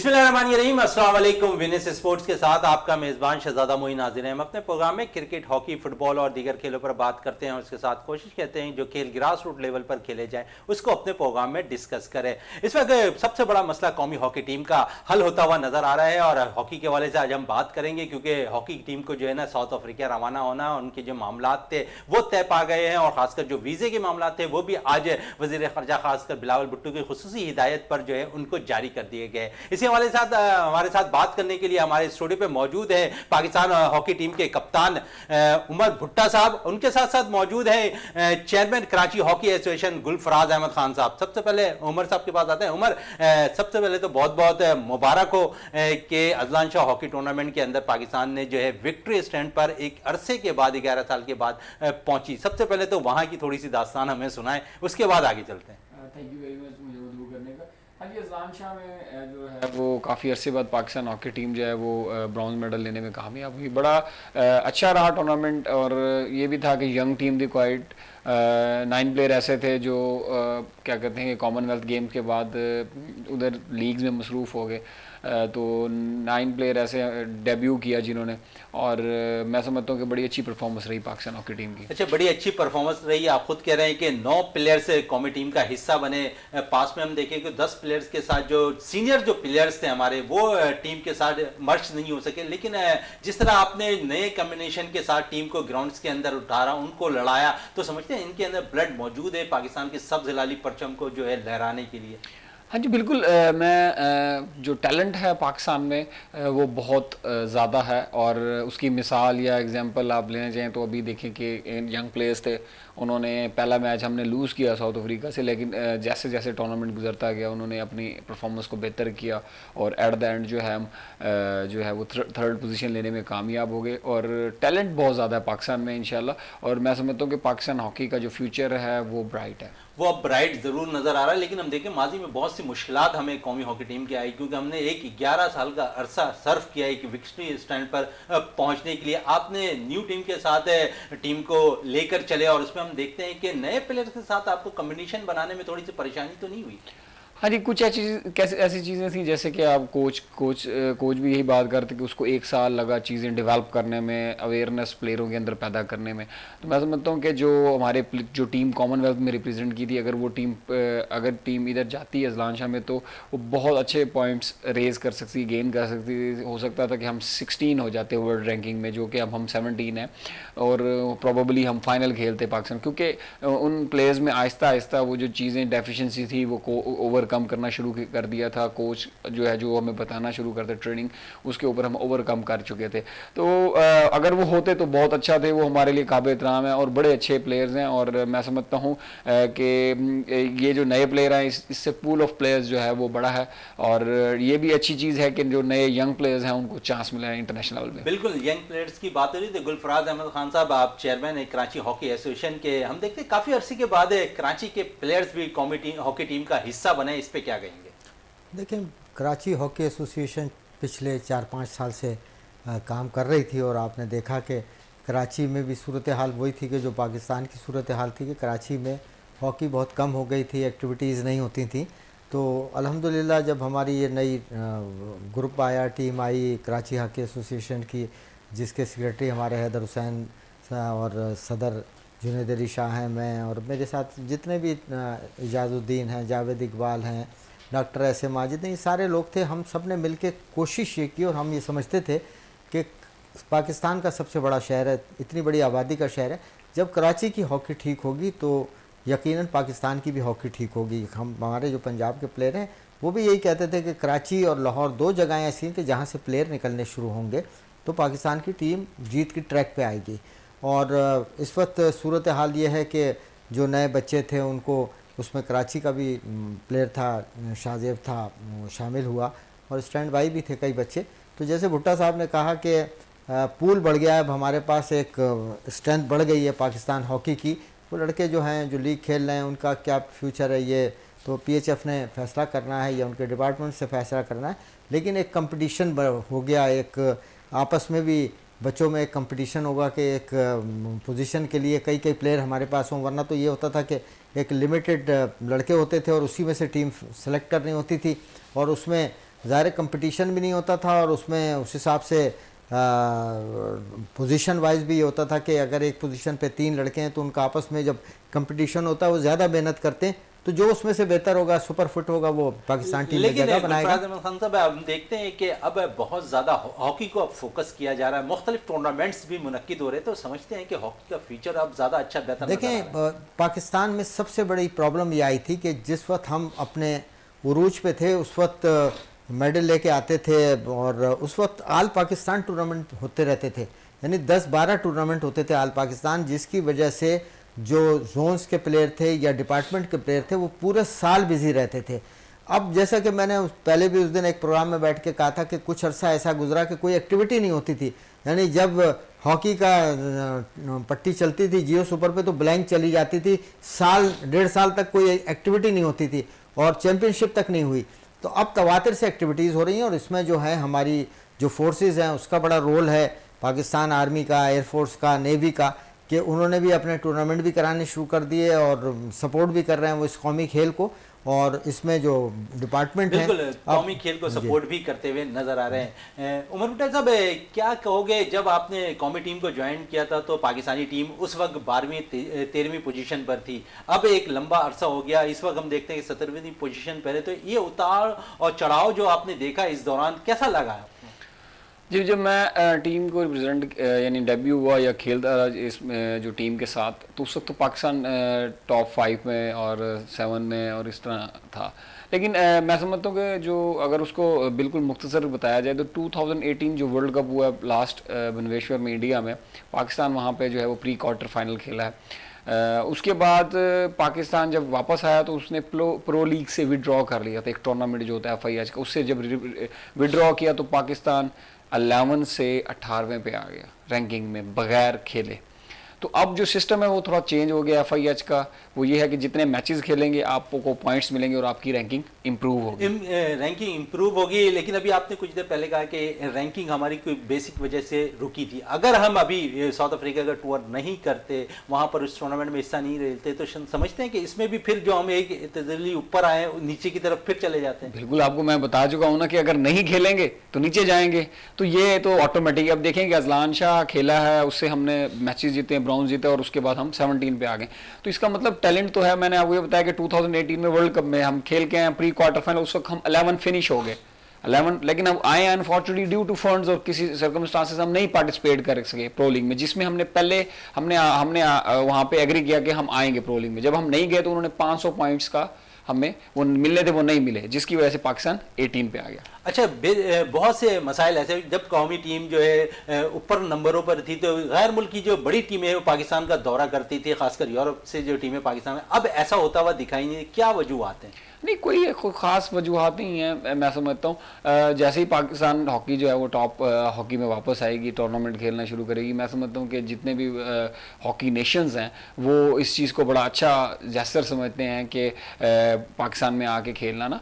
बिस्मिल्लाहिर्रहमानिर्रहीम, अस्सलाम वालेकुम। विनेस स्पोर्ट्स के साथ आपका मेज़बान शहजादा मोइन हाजिर है। हम अपने प्रोग्राम में क्रिकेट, हॉकी, फुटबॉल और दीगर खेलों पर बात करते हैं और उसके साथ कोशिश करते हैं जो खेल ग्रास रूट लेवल पर खेले जाएं उसको अपने प्रोग्राम में डिस्कस करें। इस वक्त सबसे बड़ा मसला कौमी हॉकी टीम का हल होता हुआ नजर आ रहा है और हॉकी के हवाले से आज हम बात करेंगे क्योंकि हॉकी टीम को जो है ना साउथ अफ्रीका रवाना होना, उनके जो मामला थे वो तय पा गए हैं और खासकर जो वीज़े के मामला थे वो भी आज वज़ीर ख़ारजा खासकर बिलावल भुट्टो की खुसूसी हिदायत पर जो है उनको जारी कर दिए गए। इसी हवाले से हमारे साथ बात करने के लिए हमारे स्टूडियो पे मौजूद है पाकिस्तान हॉकी टीम के कप्तान उमर भुट्टा साहब। उनके साथ साथ मौजूद है chairman Karachi hockey association Gulfaraz Ahmad Khan sahab. सबसे पहले उमर साहब के पास आते हैं। उमर, सबसे पहले तो बहुत बहुत मुबारक हो कि अजलान शाह हॉकी टूर्नामेंट के अंदर पाकिस्तान ने जो है विक्ट्री स्टैंड पर एक अरसे के बाद 11 साल के बाद पहुंची। सबसे पहले तो वहां की थोड़ी सी दास्तान हमें सुनाएं, उसके बाद आगे चलते हैं। थैंक यू वेरी मच मुझे उर्दू करने का। हाँ जी, अजलान शाह में जो है वो काफ़ी अरसे बाद पाकिस्तान हॉकी टीम जो है वो ब्रॉन्ज मेडल लेने में कामयाब हुई। बड़ा अच्छा रहा टूर्नामेंट और ये भी था कि यंग टीम थी क्वाइट। 9 प्लेयर ऐसे थे जो क्या कहते हैं कॉमनवेल्थ गेम्स के बाद उधर लीग्स में मसरूफ़ हो गए। तो 9 प्लेयर ऐसे डेब्यू किया जिन्होंने, और मैं समझता हूँ कि बड़ी अच्छी परफॉर्मेंस रही पाकिस्तान हॉकी टीम की। अच्छा, बड़ी अच्छी परफॉर्मेंस रही। आप खुद कह रहे हैं कि 9 प्लेयर्स कौमी टीम का हिस्सा बने। पास में हम देखें कि 10 प्लेयर्स के साथ जो सीनियर जो प्लेयर्स थे हमारे वो टीम के साथ मर्ज नहीं हो सके, लेकिन जिस तरह आपने नए कॉम्बिनेशन के साथ टीम को ग्राउंड्स के अंदर उतारा, उनको लड़ाया, तो समझते हैं इनके अंदर ब्लड मौजूद है पाकिस्तान के सब्ज हिलाली परचम को जो है लहराने के लिए। हाँ जी बिल्कुल। मैं जो टैलेंट है पाकिस्तान में वो बहुत ज़्यादा है, और उसकी मिसाल या एग्जांपल आप लेना चाहें तो अभी देखें कि यंग प्लेयर्स थे, उन्होंने पहला मैच हमने लूज़ किया साउथ अफ्रीका से, लेकिन जैसे जैसे टूर्नामेंट गुजरता गया उन्होंने अपनी परफॉर्मेंस को बेहतर किया और एट द एंड जो है हम जो है वो थर्ड पोजीशन लेने में कामयाब हो गए। और टैलेंट बहुत ज़्यादा है पाकिस्तान में इंशाल्लाह, और मैं समझता हूँ कि पाकिस्तान हॉकी का जो फ्यूचर है वो ब्राइट है। वो अब ब्राइट ज़रूर नज़र आ रहा है, लेकिन हम देखें माजी में बहुत सी मुश्किलात हमें कौमी हॉकी टीम की आई क्योंकि हमने एक 11 साल का अरसा सर्व किया एक विक्ट्री स्टैंड पर पहुंचने के लिए। आपने न्यू टीम के साथ टीम को लेकर चले और उसमें हम देखते हैं कि नए प्लेयर्स के साथ आपको कॉम्बिनेशन बनाने में थोड़ी सी परेशानी तो नहीं हुई? हाँ जी, कुछ ऐसी चीज़ें थी जैसे कि आप कोच भी यही बात करते कि उसको 1 साल लगा चीज़ें डेवलप करने में, अवेयरनेस प्लेयरों के अंदर पैदा करने में। तो मैं समझता हूँ कि जो टीम कॉमनवेल्थ में रिप्रेजेंट की थी, अगर टीम इधर जाती है अजलान शाह में तो वो बहुत अच्छे पॉइंट्स रेज कर सकती, गेन कर सकती। हो सकता था कि हम 16 हो जाते वर्ल्ड रैंकिंग में, जो कि अब हम 17 हैं, और प्रोबेबली हम फाइनल खेलते पाकिस्तान, क्योंकि उन प्लेयर्स में आहिस्ता आहिस्ता वो जो चीज़ें डेफिशिएंसी थी वो ओवरकम करना शुरू कर दिया था। कोच जो है जो हमें बताना शुरू करते ट्रेनिंग, उसके ऊपर हम ओवरकम कर चुके थे। तो अगर वो होते तो बहुत अच्छा थे, वो हमारे लिए काबिल एहतराम है और बड़े अच्छे प्लेयर्स हैं। और मैं समझता हूँ कि ये जो नए प्लेयर हैं इससे पूल ऑफ प्लेयर्स जो है वो बड़ा है, और ये भी अच्छी चीज़ है कि जो नए यंग प्लेयर्स हैं उनको चांस मिला है इंटरनेशनल में। बिल्कुल, यंग प्लेयर्स की बात हो रही थी। गुलफराज अहमद खान साहब, आप चेयरमैन है कराची हॉकी एसोसिएशन के। हम देखते हैं काफ़ी अरसे के बाद कराची के प्लेयर्स भी हॉकी टीम का हिस्सा बने, इस पे क्या कहेंगे? देखिए, कराची हॉकी एसोसिएशन पिछले 4-5 साल से काम कर रही थी और आपने देखा कि कराची में भी सूरत हाल वही थी कि जो पाकिस्तान की सूरत हाल थी कि कराची में हॉकी बहुत कम हो गई थी, एक्टिविटीज़ नहीं होती थी। तो अल्हम्दुलिल्लाह जब हमारी ये नई ग्रुप आया, टीम आई कराची हॉकी एसोसिएशन की, जिसके सेक्रेटरी हमारे हैदर हुसैन और सदर जुनैद अली शाह हैं, मैं और मेरे साथ जितने भी इजाज़ुद्दीन हैं, जावेद इकबाल हैं, डॉक्टर ऐसे माजिद हैं, ये सारे लोग थे। हम सब ने मिल के कोशिश ये की और हम ये समझते थे कि पाकिस्तान का सबसे बड़ा शहर है, इतनी बड़ी आबादी का शहर है, जब कराची की हॉकी ठीक होगी तो यकीनन पाकिस्तान की भी हॉकी ठीक होगी। हमारे जो पंजाब के प्लेयर हैं वो भी यही कहते थे कि कराची और लाहौर 2 जगहें ऐसी हैं कि जहाँ से प्लेयर निकलने शुरू होंगे तो पाकिस्तान की टीम जीत की ट्रैक पे आएगी। और इस वक्त सूरत हाल ये है कि जो नए बच्चे थे उनको, उसमें कराची का भी प्लेयर था, शाहजेब था, शामिल हुआ, और स्टैंड बाई भी थे कई बच्चे। तो जैसे भुट्टा साहब ने कहा कि पूल बढ़ गया है, अब हमारे पास एक स्ट्रेंथ बढ़ गई है पाकिस्तान हॉकी की। वो लड़के जो हैं जो लीग खेल रहे हैं उनका क्या फ्यूचर है ये तो पीएचएफ ने फैसला करना है या उनके डिपार्टमेंट से फैसला करना है, लेकिन एक कंपटीशन हो गया, एक आपस में भी बच्चों में एक कंपटीशन होगा कि एक पोजीशन के लिए कई प्लेयर हमारे पास हों। वरना तो ये होता था कि एक लिमिटेड लड़के होते थे और उसी में से टीम सेलेक्ट करनी होती थी, और उसमें ज़ाहिर कंपटीशन भी नहीं होता था और उसमें उस हिसाब से पोजीशन वाइज भी ये होता था कि अगर एक पोजीशन पे 3 लड़के हैं तो उनका आपस में जब कंपटीशन होता है वो ज़्यादा मेहनत करते हैं, तो जो उसमें से बेहतर होगा, सुपर फिट होगा, वो पाकिस्तान टीम में जगह बनाएगा। लेकिन खान साहब हम देखते हैं कि अब बहुत ज़्यादा हॉकी को अब फोकस किया जा रहा है, मुख्तलिफ टूर्नामेंट्स भी मुनक्किद हो रहे हैं, तो समझते हैं कि हॉकी का फ्यूचर अब ज़्यादा अच्छा बेहतर देखें, पाकिस्तान में सबसे बड़ी प्रॉब्लम ये आई थी कि जिस वक्त हम अपने उरूज पे थे उस वक्त मेडल लेके आते थे और उस वक्त आल पाकिस्तान टूर्नामेंट होते रहते थे, यानी 10-12 टूर्नामेंट होते थे आल पाकिस्तान, जिसकी वजह से जो जोन्स के प्लेयर थे या डिपार्टमेंट के प्लेयर थे वो पूरे साल बिजी रहते थे। अब जैसा कि मैंने पहले भी उस दिन एक प्रोग्राम में बैठ के कहा था कि कुछ अरसा ऐसा गुजरा कि कोई एक्टिविटी नहीं होती थी, यानी जब हॉकी का पट्टी चलती थी जियो सुपर पे तो ब्लैंक चली जाती थी, साल 1.5 साल तक कोई एक्टिविटी नहीं होती थी और चैंपियनशिप तक नहीं हुई। तो अब तवातिर से एक्टिविटीज़ हो रही हैं और इसमें जो है हमारी जो फोर्सेस हैं उसका बड़ा रोल है, पाकिस्तान आर्मी का, एयरफोर्स का, नेवी का, कि उन्होंने भी अपने टूर्नामेंट भी कराने शुरू कर दिए और सपोर्ट भी कर रहे हैं वो इस कौमी खेल को, और इसमें जो डिपार्टमेंट है बिल्कुल कौमी खेल को सपोर्ट भी करते हुए नजर आ रहे हैं। उमर भुट्टो साहब, क्या कहोगे, जब आपने कौमी टीम को ज्वाइन किया था तो पाकिस्तानी टीम उस वक्त 12वीं 13वीं पोजीशन पर थी, अब एक लंबा अरसा हो गया, इस वक्त हम देखते हैं कि 17वीं पोजीशन पर है, तो ये उतार और चढ़ाव जो आपने देखा इस दौरान कैसा लगा? जी, जब मैं टीम को रिप्रेजेंट यानी डेब्यू हुआ या खेलता रहा इसमें जो टीम के साथ, तो उस वक्त तो पाकिस्तान टॉप 5 में और 7 में और इस तरह था, लेकिन मैं समझता हूँ कि जो अगर उसको बिल्कुल मुख्तसर बताया जाए तो 2018 जो वर्ल्ड कप हुआ लास्ट भुवनेश्वर में इंडिया में, पाकिस्तान वहाँ पे जो है वो प्री क्वार्टर फाइनल खेला है। उसके बाद पाकिस्तान जब वापस आया तो उसने प्रो लीग से विड्रॉ कर लिया था, एक टूर्नामेंट जो होता है FIH का, उससे जब विड्रॉ किया तो पाकिस्तान 11 से 18वें पे आ गया रैंकिंग में बगैर खेले। तो अब जो सिस्टम है वो थोड़ा चेंज हो गया FIH का, वो ये है कि जितने मैचेस खेलेंगे आपको पॉइंट्स मिलेंगे और आपकी रैंकिंग इंप्रूव होगी। रैंकिंग इंप्रूव होगी, लेकिन अभी आपने कुछ देर पहले कहा कि रैंकिंग हमारी कोई बेसिक वजह से रुकी थी। अगर हम अभी साउथ अफ्रीका का टूर नहीं करते, वहाँ पर उस टूर्नामेंट में हिस्सा नहीं लेते, तो समझते हैं कि इसमें भी फिर जो हम एक तजल्ली ऊपर आए नीचे की तरफ फिर चले जाते हैं। बिल्कुल, आपको मैं बता चुका हूँ ना कि अगर नहीं खेलेंगे तो नीचे जाएंगे, तो ये तो ऑटोमेटिक। अब देखेंगे अजलान शाह खेला है, उससे हमने मैचेस जीते, ब्रॉन्ज जीते और उसके बाद हम 17 पे आ गए, तो इसका मतलब टैलेंट तो है। मैंने आपको ये बताया कि 2018 में वर्ल्ड कप में हम खेल के हैं प्री क्वार्टर फाइनल, उस वक्त हम 11 फिनिश हो गए 11, लेकिन अब आए अनफॉर्चुनेटली ड्यू टू फंड्स और किसी सर्कमस्टांसेस हम नहीं पार्टिसिपेट कर सके प्रो लीग में, जिसमें हमने पहले हमने वहाँ पे एग्री किया कि हम आएंगे प्रो लीग में। जब हम नहीं गए तो उन्होंने 500 पॉइंट्स का हमें वो मिलने थे, वो नहीं मिले, जिसकी वजह से पाकिस्तान 18 पे आ गया। अच्छा, बहुत से मसाइल ऐसे, जब कौमी टीम जो है ऊपर नंबरों पर थी तो गैर मुल्की जो बड़ी टीमें वो पाकिस्तान का दौरा करती थी, खासकर यूरोप से जो टीमें पाकिस्तान में, अब ऐसा होता हुआ दिखाई नहीं। क्या वजूहत हैं? नहीं, कोई ख़ास वजूहत नहीं है, मैं समझता हूँ जैसे ही पाकिस्तान हॉकी जो है वो टॉप हॉकी में वापस आएगी, टूर्नामेंट खेलना शुरू करेगी, मैं समझता हूँ कि जितने भी हॉकी नेशंस हैं वो इस चीज़ को बड़ा अच्छा जैसर समझते हैं कि पाकिस्तान में आके खेलना ना,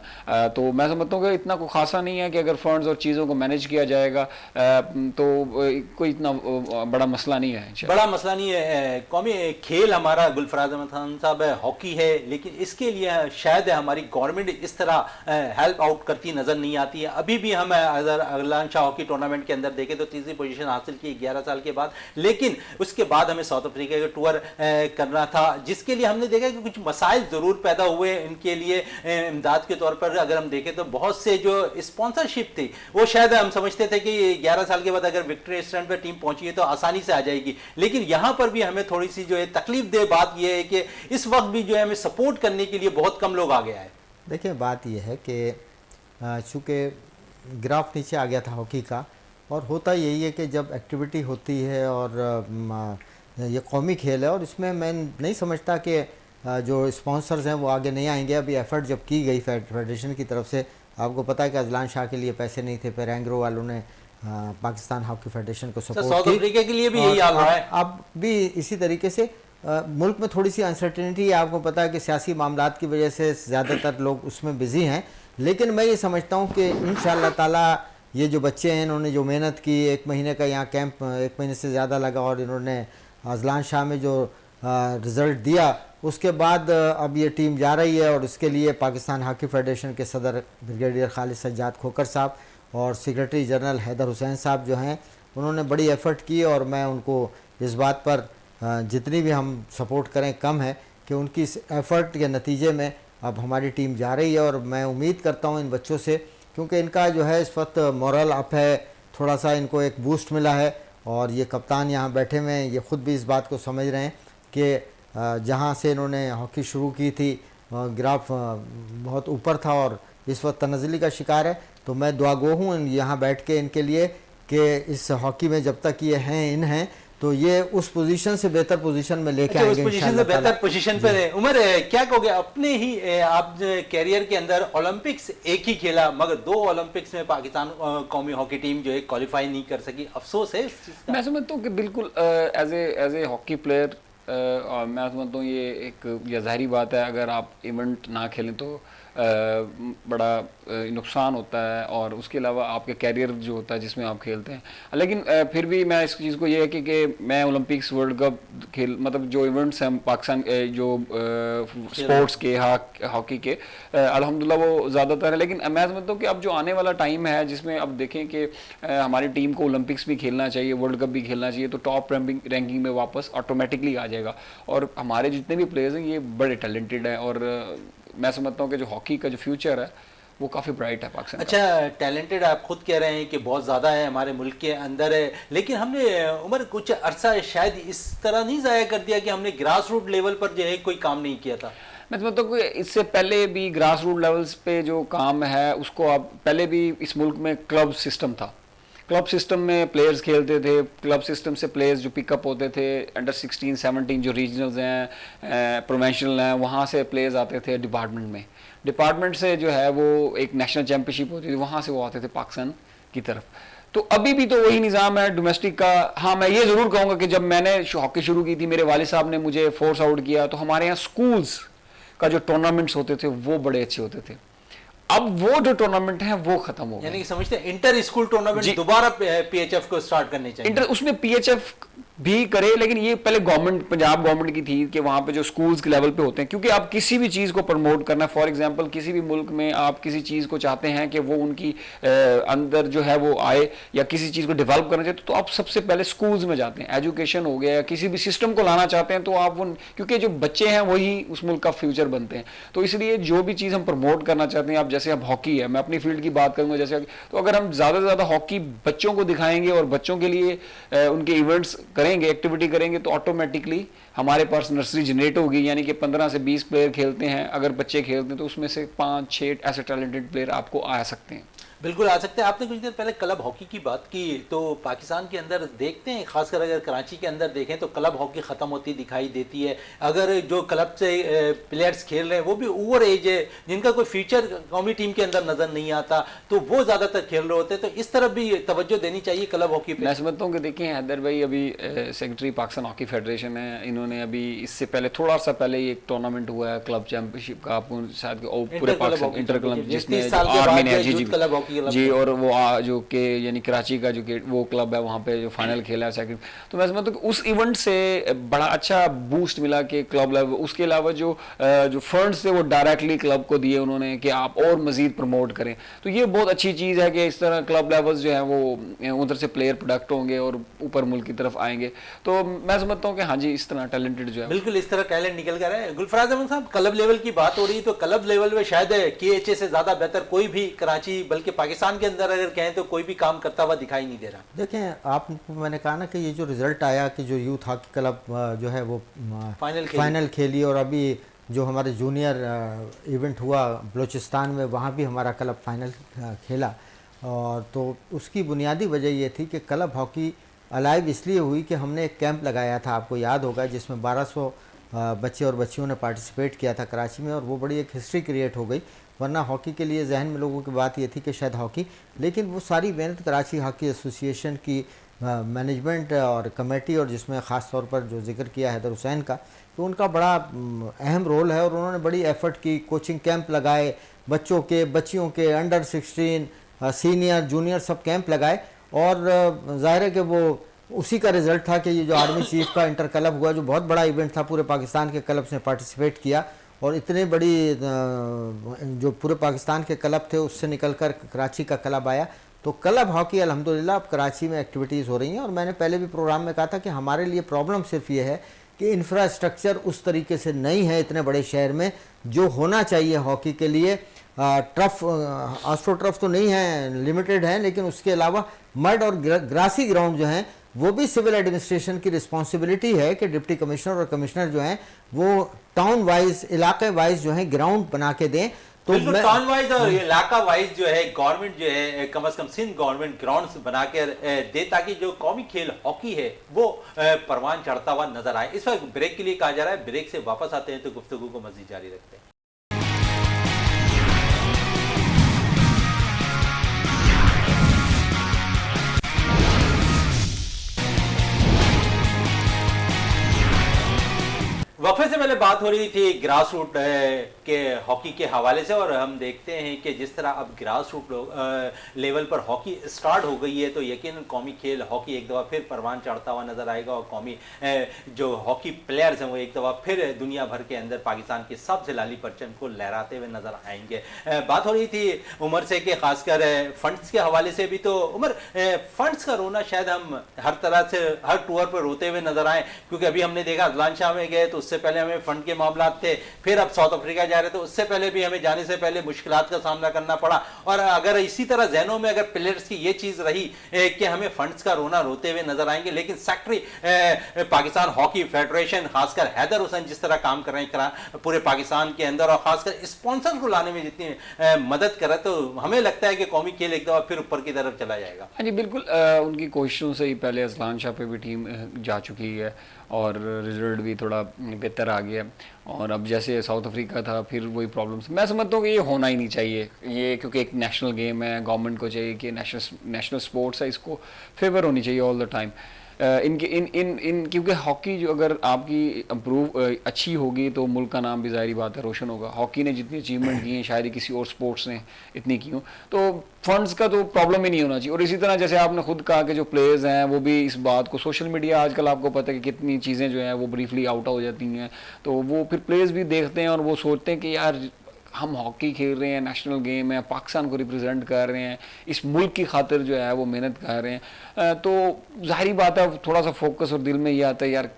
तो मैं समझता हूँ कि इतना कोई खासा नहीं है कि अगर फंड्स और चीज़ों को मैनेज किया जाएगा तो कोई इतना बड़ा मसला नहीं है। बड़ा मसला नहीं है। कौमी खेल हमारा, गुलफराज अहमद खान साहब, हॉकी है, लेकिन इसके लिए शायद हमारी गवर्नमेंट इस तरह हेल्प आउट करती नजर नहीं आती है। अभी भी हम अगर अजलान शाह हॉकी टूर्नामेंट के अंदर देखें तो 3री पोजीशन हासिल की 11 साल के बाद, लेकिन उसके बाद हमें साउथ अफ्रीका का टूर करना था, जिसके लिए हमने देखा कि कुछ मसाइल ज़रूर पैदा हुए इनके लिए इमदाद के तौर पर। अगर हम देखें तो बहुत से जो स्पॉन्सरशिप थी वो शायद हम समझते थे कि 11 साल के बाद अगर विक्ट्री स्टैंड पर टीम पहुंची है तो आसानी से आ जाएगी, लेकिन यहाँ पर भी हमें थोड़ी सी जो है तकलीफ दे बात यह है कि इस वक्त भी जो है हमें सपोर्ट करने के लिए बहुत कम लोग आ गया है। देखिए, बात यह है कि चूँकि ग्राफ नीचे आ गया था हॉकी का, और होता यही है कि जब एक्टिविटी होती है और ये कौमी खेल है और इसमें मैं नहीं समझता कि जो स्पॉन्सर्स हैं वो आगे नहीं आएंगे। अभी एफर्ट जब की गई फेडरेशन की तरफ से, आपको पता है कि अजलान शाह के लिए पैसे नहीं थे, फिर एंग्रो वालों ने पाकिस्तान हॉकी फेडरेशन को सपोर्ट साउथ अफ्रीका के लिए भी यही हाल रहा है। अब भी इसी तरीके से मुल्क में थोड़ी सी अनसर्टेनिटी है, आपको पता है कि सियासी मामलात की वजह से ज़्यादातर लोग उसमें बिज़ी हैं, लेकिन मैं ये समझता हूँ कि इंशाअल्लाह ताला ये जो बच्चे हैं इन्होंने जो मेहनत की, 1 महीने का यहाँ कैंप 1 महीने से ज़्यादा लगा और इन्होंने अजलान शाह में जो रिज़ल्ट दिया उसके बाद अब ये टीम जा रही है और इसके लिए पाकिस्तान हॉकी फेडरेशन के सदर ब्रिगेडियर खालिद सज्जाद खोकर साहब और सेक्रेटरी जनरल हैदर हुसैन साहब जो हैं उन्होंने बड़ी एफ़र्ट की और मैं उनको इस बात पर जितनी भी हम सपोर्ट करें कम है कि उनकी इस एफ़र्ट के नतीजे में अब हमारी टीम जा रही है। और मैं उम्मीद करता हूं इन बच्चों से, क्योंकि इनका जो है इस वक्त मोरल अप है, थोड़ा सा इनको एक बूस्ट मिला है और ये कप्तान यहाँ बैठे हुए हैं, ये ख़ुद भी इस बात को समझ रहे हैं कि जहाँ से इन्होंने हॉकी शुरू की थी ग्राफ बहुत ऊपर था और इस वक्त तनज़्ज़ुली का शिकार है। तो मैं दुआगो हूँ यहाँ बैठ के इनके लिए कि इस हॉकी में जब तक ये हैं तो ये उस पोजीशन से बेहतर पोजीशन में लेके आएंगे। उस पोजीशन से बेहतर पोजीशन पर है। उमर, क्या कहोगे अपने ही आप कैरियर के अंदर ओलंपिक्स एक ही खेला मगर 2 ओलंपिक्स में पाकिस्तान कौमी हॉकी टीम जो है क्वालिफाई नहीं कर सकी, अफसोस है इस चीज़ का? मैं समझता हूँ कि बिल्कुल एज ए हॉकी प्लेयर मैं समझता हूँ ये एक या ज़ाहिरी बात है, अगर आप इवेंट ना खेलें तो बड़ा नुकसान होता है और उसके अलावा आपके कैरियर जो होता है जिसमें आप खेलते हैं। लेकिन फिर भी मैं इस चीज़ को ये है कि मैं ओलंपिक्स वर्ल्ड कप खेल मतलब जो इवेंट्स हैं पाकिस्तान जो स्पोर्ट्स के हॉकी के अल्हम्दुलिल्लाह वो ज़्यादातर है। लेकिन मैं समझता हूँ कि अब जो आने वाला टाइम है जिसमें अब देखें कि हमारी टीम को ओलंपिक्स भी खेलना चाहिए, वर्ल्ड कप भी खेलना चाहिए, तो टॉप रैंकिंग में वापस ऑटोमेटिकली आ जाएगा। और हमारे जितने भी प्लेयर्स हैं ये बड़े टैलेंटेड हैं और मैं समझता हूँ कि जो हॉकी का जो फ्यूचर है वो काफ़ी ब्राइट है पाकिस्तान। अच्छा, टैलेंटेड आप खुद कह रहे हैं कि बहुत ज़्यादा है हमारे मुल्क के अंदर है, लेकिन हमने उमर कुछ अरसा शायद इस तरह नहीं ज़ाया कर दिया कि हमने ग्रास रूट लेवल पर जो है कोई काम नहीं किया था। मैं समझता हूँ कि इससे पहले भी ग्रास रूट लेवल्स पे जो काम है उसको आप पहले भी इस मुल्क में क्लब सिस्टम था, क्लब सिस्टम में प्लेयर्स खेलते थे, क्लब सिस्टम से प्लेयर्स जो पिकअप होते थे अंडर 16, 17 जो रीजनल्स हैं प्रोविंशियल हैं वहाँ से प्लेयर्स आते थे डिपार्टमेंट में, डिपार्टमेंट से जो है वो एक नेशनल चैम्पियनशिप होती थी वहाँ से वो आते थे पाकिस्तान की तरफ। तो अभी भी तो वही निज़ाम है डोमेस्टिक का। हाँ, मैं ये ज़रूर कहूँगा कि जब मैंने हॉकी शुरू की थी मेरे वालिद साहब ने मुझे फोर्स आउट किया तो हमारे यहाँ स्कूल्स का जो टूर्नामेंट्स होते थे वो बड़े अच्छे होते थे। अब वो जो टूर्नामेंट है वो खत्म हो गया, यानी कि समझते हैं इंटर स्कूल टूर्नामेंट दोबारा पीएचएफ को स्टार्ट करने चाहिए। उसमें पीएचएफ भी करे, लेकिन ये पहले गवर्नमेंट पंजाब गवर्नमेंट की थी कि वहाँ पे जो स्कूल्स के लेवल पे होते हैं, क्योंकि आप किसी भी चीज़ को प्रमोट करना, फॉर एग्जांपल किसी भी मुल्क में आप किसी चीज़ को चाहते हैं कि वो उनकी अंदर जो है वो आए या किसी चीज़ को डेवलप करना चाहते तो आप सबसे पहले स्कूल्स में जाते हैं। एजुकेशन हो गया या किसी भी सिस्टम को लाना चाहते हैं तो आप वो, क्योंकि जो बच्चे हैं वही उस मुल्क का फ्यूचर बनते हैं। तो इसलिए जो भी चीज़ हम प्रमोट करना चाहते हैं, आप जैसे अब हॉकी है, मैं अपनी फील्ड की बात करूँगा जैसे, तो अगर हम ज़्यादा से ज़्यादा हॉकी बच्चों को दिखाएंगे और बच्चों के लिए उनके इवेंट्स करेंगे, एक्टिविटी करेंगे, तो ऑटोमेटिकली हमारे पास नर्सरी जनरेट होगी, यानी कि 15 से 20 प्लेयर खेलते हैं, अगर बच्चे खेलते हैं तो उसमें से 5-6 ऐसे टैलेंटेड प्लेयर आपको आ सकते हैं। बिल्कुल आ सकते हैं। आपने कुछ देर पहले क्लब हॉकी की बात की, तो पाकिस्तान के अंदर देखते हैं, खासकर अगर कराची के अंदर देखें तो क्लब हॉकी ख़त्म होती दिखाई देती है। अगर जो क्लब से प्लेयर्स खेल रहे हैं वो भी ओवर एज है, जिनका कोई फ्यूचर कौमी टीम के अंदर नज़र नहीं आता, तो वो ज़्यादातर खेल रहे होते हैं। तो इस तरफ भी तवज्जो देनी चाहिए क्लब हॉकी पे। मैं समझता हूँ कि देखिए हैदर भाई अभी सेक्रेटरी पाकिस्तान हॉकी फेडरेशन है, इन्होंने अभी इससे पहले थोड़ा सा पहले ही एक टूर्नामेंट हुआ है क्लब चैंपियनशिप का, आपको शायद पूरे पाकिस्तान इंटर क्लब जिसमें आर्मी ने जी, और वो जो के यानी कराची का जो वो क्लब है वहाँ पे जो फाइनल खेला है सेकंड। तो मैं समझता हूँ कि उस इवेंट से बड़ा अच्छा बूस्ट मिला कि क्लब लेवल, उसके अलावा जो फंड्स थे वो डायरेक्टली क्लब को दिए उन्होंने कि आप और मजीद प्रमोट करें। तो ये बहुत अच्छी चीज़ है कि इस तरह क्लब लेवल्स जो है वो उधर से प्लेयर प्रोडक्ट होंगे और ऊपर मुल्क की तरफ आएंगे। तो मैं समझता हूँ कि हाँ जी, इस तरह टैलेंटेड जो है बिल्कुल इस तरह टैलेंट निकल कर है। गुलफराज अहमद साहब, क्लब लेवल की बात हो रही है तो क्लब लेवल में शायद KHA से ज़्यादा बेहतर कोई भी कराची बल्कि पाकिस्तान के अंदर अगर कहें तो कोई भी काम करता हुआ दिखाई नहीं दे रहा। देखें आप, मैंने कहा ना कि ये जो रिज़ल्ट आया कि जो यूथ हॉकी क्लब जो है वो फाइनल खेली और अभी जो हमारे जूनियर इवेंट हुआ बलूचिस्तान में वहाँ भी हमारा क्लब फाइनल खेला। और तो उसकी बुनियादी वजह ये थी कि क्लब हॉकी अलाइव इसलिए हुई कि हमने एक कैंप लगाया था, आपको याद होगा, जिसमें 1200 बच्चे और बच्चियों ने पार्टिसिपेट किया था कराची में, और वो बड़ी एक हिस्ट्री क्रिएट हो गई। वरना हॉकी के लिए जहन में लोगों की बात ये थी कि शायद हॉकी, लेकिन वो सारी मेहनत कराची हॉकी एसोसिएशन की मैनेजमेंट और कमेटी, और जिसमें ख़ास तौर पर जो जिक्र किया हैदर हुसैन का, तो उनका बड़ा अहम रोल है। और उन्होंने बड़ी एफ़र्ट की, कोचिंग कैंप लगाए, बच्चों के बच्चियों के अंडर 16 सीनियर जूनियर सब कैंप लगाए, और ज़ाहिर है कि वो उसी का रिजल्ट था कि ये जो आर्मी चीफ का इंटर क्लब हुआ, जो बहुत बड़ा इवेंट था, पूरे पाकिस्तान के क्लब्स ने पार्टिसिपेट किया और इतने बड़ी जो पूरे पाकिस्तान के क्लब थे उससे निकलकर कराची का क्लब आया। तो क्लब हॉकी अल्हम्दुलिल्लाह अब कराची में एक्टिविटीज़ हो रही हैं। और मैंने पहले भी प्रोग्राम में कहा था कि हमारे लिए प्रॉब्लम सिर्फ ये है कि इंफ्रास्ट्रक्चर उस तरीके से नहीं है इतने बड़े शहर में जो होना चाहिए हॉकी के लिए। टर्फ, आस्ट्रो टर्फ तो नहीं है, लिमिटेड है, लेकिन उसके अलावा मड और ग्रासी ग्राउंड जो हैं वो भी सिविल एडमिनिस्ट्रेशन की रिस्पॉन्सिबिलिटी है कि डिप्टी कमिश्नर और कमिश्नर जो हैं वो टाउन वाइज, इलाके वाइज जो है ग्राउंड बना के दें। तो टाउन वाइज और इलाका वाइज जो है गवर्नमेंट जो है कम से कम सिंध गवर्नमेंट ग्राउंड्स बना कर दे, ताकि जो कौमी खेल हॉकी है वो परवान चढ़ता हुआ नजर आए। इस वक्त ब्रेक के लिए कहा जा रहा है, ब्रेक से वापस आते हैं तो गुफ्तगू को मजीद जारी रखते हैं। वक्फे से पहले बात हो रही थी ग्रास रूट के हॉकी के हवाले से, और हम देखते हैं कि जिस तरह अब ग्रास रूट लेवल पर हॉकी स्टार्ट हो गई है तो यकीनन कौमी खेल हॉकी एक दफ़ा फिर परवान चढ़ता हुआ नजर आएगा और कौमी जो हॉकी प्लेयर्स हैं वो एक दफ़ा फिर दुनिया भर के अंदर पाकिस्तान के सबसे लाली परचम को लहराते हुए नजर आएंगे। बात हो रही थी उमर से कि खासकर फंड्स के हवाले से भी, तो उमर फंड्स का रोना शायद हम हर तरह से हर टूर पर रोते हुए नजर आए, क्योंकि अभी हमने देखा अजलान शाह में गए तो उससे पहले हमें फंड के मामला थे, फिर अब साउथ अफ्रीका जा रहे थे, उससे पहले भी हमें जाने से पहले मुश्किलात का सामना करना पड़ा। और अगर इसी तरह जहनों में अगर प्लेयर्स की ये चीज रही कि हमें फंड्स का रोना रोते हुए नजर आएंगे, लेकिन सेक्रेटरी पाकिस्तान हॉकी फेडरेशन खासकर हैदर हुसैन जिस तरह काम कर रहे हैं पूरे पाकिस्तान के अंदर और खासकर स्पॉन्सर को लाने में जितनी मदद कर रहे, तो हमें लगता है कि कौमी खेल एक दफा फिर ऊपर की तरफ चला जाएगा। हाँ जी बिल्कुल, उनकी कोशिशों से ही पहले अजलान शाह पे भी टीम जा चुकी है और रिजल्ट भी थोड़ा बेहतर आ गया, और अब जैसे साउथ अफ्रीका था फिर वही प्रॉब्लम्स। मैं समझता हूँ कि ये होना ही नहीं चाहिए ये, क्योंकि एक नेशनल गेम है, गवर्नमेंट को चाहिए कि नेशनल स्पोर्ट्स है, इसको फेवर होनी चाहिए ऑल द टाइम। इनके इन इन इन क्योंकि हॉकी जो अगर आपकी इम्प्रूव अच्छी होगी तो मुल्क का नाम भी ज़ाहिर बात है रोशन होगा। हॉकी ने जितनी अचीवमेंट की हैं शायद ही किसी और स्पोर्ट्स ने इतनी की हो, तो फंड्स का तो प्रॉब्लम ही नहीं होना चाहिए। और इसी तरह जैसे आपने खुद कहा कि जो प्लेयर्स हैं वो भी इस बात को, सोशल मीडिया आजकल आपको पता है कि कितनी चीज़ें जो हैं वो ब्रीफली आउट हो जाती हैं, तो वो फिर प्लेयर्स भी देखते हैं और वो सोचते हैं कि यार हम हॉकी खेल रहे हैं, नेशनल गेम है, पाकिस्तान को रिप्रेजेंट कर रहे हैं, इस मुल्क की खातिर जो है वो मेहनत कर रहे हैं, तो जाहिर बात है थोड़ा सा फोकस और दिल में ये आता है यार